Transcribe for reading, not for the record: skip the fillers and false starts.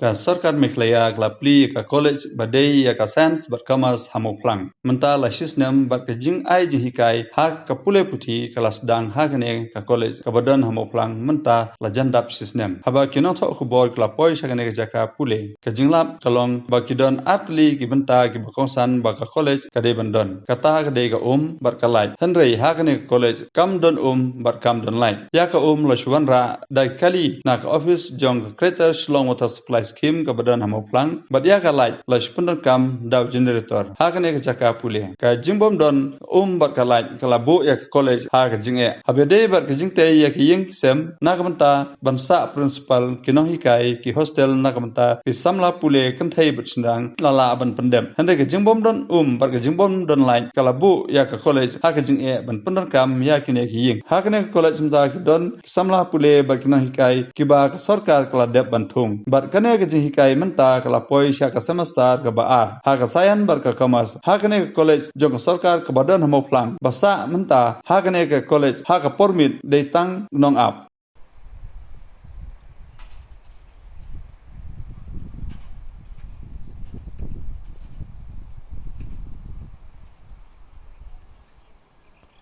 Ka Sarkar Meghalaya ka pli ka college badai ya ka science bat commerce hamoplang. Menta la sisnem bat ka jing ai jing hikai ha ka pule puthi kelas dang ha kene ka college ka badan hamoplang menta la jandap sisnem. Haba kino tho khubor kla poi sakane ka jaka pule. Ka jinglap kalong ba kidon atli ki benta ki bakongsan ba ka college ka de bandon. Kata ka de ka bat ka lai. Henrei ha kene college kam don bat kam don lai. Ya ka la shuan ra dai kali na ka office jong kreta shlong water supply scheme ka badan hamoplang bat ya ka lai la shpundon kam daw generator ha kane ka jaka pule ka jingbom don bat ka lai ka labo ya ka college ha ka jinge habede bat ka jingte ya ki ying sem na ka banta bansa principal kino hikai ki hostel na ka banta ki samla pule kan thai bat sindang lala ban pandem hande ka jingbom don bat ka jingbom don lai ka labo ya ka college ha ka jinge ban pandon kam ya kine ki ying ha kane ka college mta ki don samla pule bat kino hikai ki ba ka sarkar kala dep banthung bat kane ka jing hikai menta kala poi sha ka semester ka baar ha ka sayan bar ka commerce ha kane ka college jong sarkar ka badan hamoplang basa menta ha kane ka college ha ka permit de tang nong ap